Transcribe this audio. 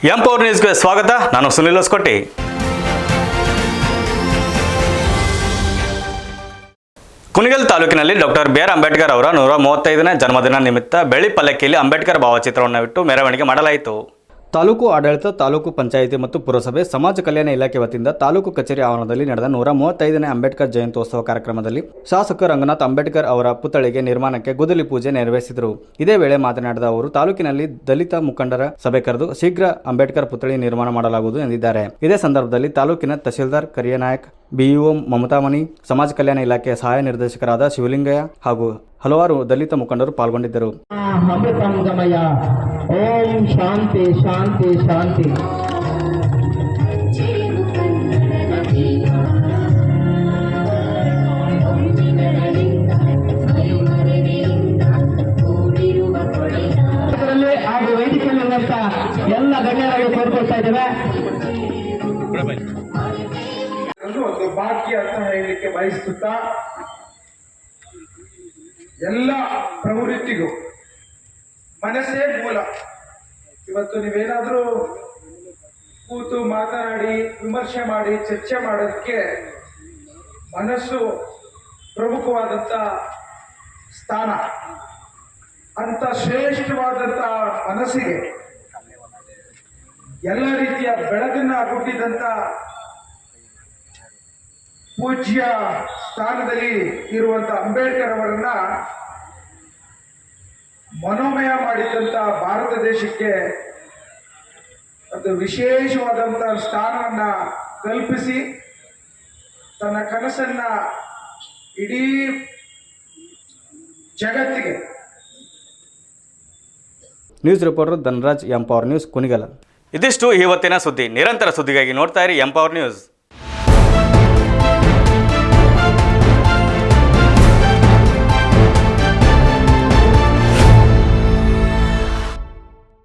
ಎಂ4 ನ್ಯೂಸ್ಗೆ ಸ್ವಾಗತ. ನಾನು ಸುನಿಲ್ ಹೊಸಕೋಟೆ. ಕುಣಿಗಲ್ ತಾಲೂಕಿನಲ್ಲಿ ಡಾಕ್ಟರ್ ಬಿ ಆರ್ ಅಂಬೇಡ್ಕರ್ ಅವರ 135ನೇ ಜನ್ಮದಿನ ನಿಮಿತ್ತ ಬೆಳ್ಳಿ ಪಲ್ಲಕ್ಕಿಯಲ್ಲಿ ಅಂಬೇಡ್ಕರ್ ಭಾವಚಿತ್ರವನ್ನು ಇಟ್ಟು ಮೆರವಣಿಗೆ ಮಾಡಲಾಯಿತು. ತಾಲೂಕು ಆಡಳಿತ, ತಾಲೂಕು ಪಂಚಾಯಿತಿ ಮತ್ತು ಪುರಸಭೆ, ಸಮಾಜ ಕಲ್ಯಾಣ ಇಲಾಖೆ ವತಿಯಿಂದ ತಾಲೂಕು ಕಚೇರಿ ಆವರಣದಲ್ಲಿ ನಡೆದ 135ನೇ ಅಂಬೇಡ್ಕರ್ ಜಯಂತ್ಯೋತ್ಸವ ಕಾರ್ಯಕ್ರಮದಲ್ಲಿ ಶಾಸಕ ರಂಗನಾಥ್ ಅಂಬೇಡ್ಕರ್ ಅವರ ಪುತ್ಥಳಿಗೆ ನಿರ್ಮಾಣಕ್ಕೆ ಗುದ್ದಲಿ ಪೂಜೆ ನೆರವೇರಿಸಿದರು. ಇದೇ ವೇಳೆ ಮಾತನಾಡಿದ ಅವರು, ತಾಲೂಕಿನಲ್ಲಿ ದಲಿತ ಮುಖಂಡರ ಸಭೆ ಕರೆದು ಶೀಘ್ರ ಅಂಬೇಡ್ಕರ್ ಪುತ್ಥಳಿ ನಿರ್ಮಾಣ ಮಾಡಲಾಗುವುದು ಎಂದಿದ್ದಾರೆ. ಇದೇ ಸಂದರ್ಭದಲ್ಲಿ ತಾಲೂಕಿನ ತಹಶೀಲ್ದಾರ್ ಕರಿಯನಾಯಕ್, ಬಿಇಒ ಮಮತಾಮಣಿ, ಸಮಾಜ ಕಲ್ಯಾಣ ಇಲಾಖೆಯ ಸಹಾಯ ನಿರ್ದೇಶಕರಾದ ಶಿವಲಿಂಗಯ್ಯ ಹಾಗೂ ಹಲವಾರು ದಲಿತ ಮುಖಂಡರು ಪಾಲ್ಗೊಂಡಿದ್ದರು. ಓಂ ಶಾಂತಿ ಶಾಂತಿ ಶಾಂತಿ. ಹಾಗೂ ವೇದಿಕೆಯಲ್ಲಿರುವಂತ ಎಲ್ಲ ಗಣ್ಯರಾಗಿ ಕೋರ್ಕೊಳ್ತಾ ಇದ್ದೇವೆ. ಒಂದು ಭಾಗ್ಯ ಅಂತ ಹೇಳಲಿಕ್ಕೆ ಬಯಸುತ್ತಾ, ಎಲ್ಲ ಪ್ರವೃತ್ತಿಗೂ ಮನಸ್ಸೇ ಮೂಲ. ಇವತ್ತು ನೀವೇನಾದರೂ ಕೂತು ಮಾತನಾಡಿ, ವಿಮರ್ಶೆ ಮಾಡಿ, ಚರ್ಚೆ ಮಾಡೋದಕ್ಕೆ ಮನಸ್ಸು ಪ್ರಮುಖವಾದಂಥ ಸ್ಥಾನ. ಅಂತ ಶ್ರೇಷ್ಠವಾದಂಥ ಮನಸ್ಸಿಗೆ ಎಲ್ಲ ರೀತಿಯ ಬೆಳಕನ್ನ ಕೊಟ್ಟಿದ್ದಂಥ ಪೂಜ್ಯ ಸ್ಥಾನದಲ್ಲಿ ಇರುವಂಥ ಅಂಬೇಡ್ಕರ್ ಅವರನ್ನ ಮನೋಮಯ ಮಾಡಿದಂಥ ಭಾರತ ದೇಶಕ್ಕೆ ಒಂದು ವಿಶೇಷವಾದಂಥ ಸ್ಥಾನವನ್ನ ಕಲ್ಪಿಸಿ ತನ್ನ ಕನಸನ್ನ ಇಡೀ ಜಗತ್ತಿಗೆ. ನ್ಯೂಸ್ ರಿಪೋರ್ಟರ್ ಧನರಾಜ್, ಎಂ4 ನ್ಯೂಸ್, ಕುಣಿಗಲ್. ಇದಿಷ್ಟು ಇವತ್ತಿನ ಸುದ್ದಿ. ನಿರಂತರ ಸುದ್ದಿಗಾಗಿ ನೋಡ್ತಾ ಇರಿ ಎಂ4 ನ್ಯೂಸ್.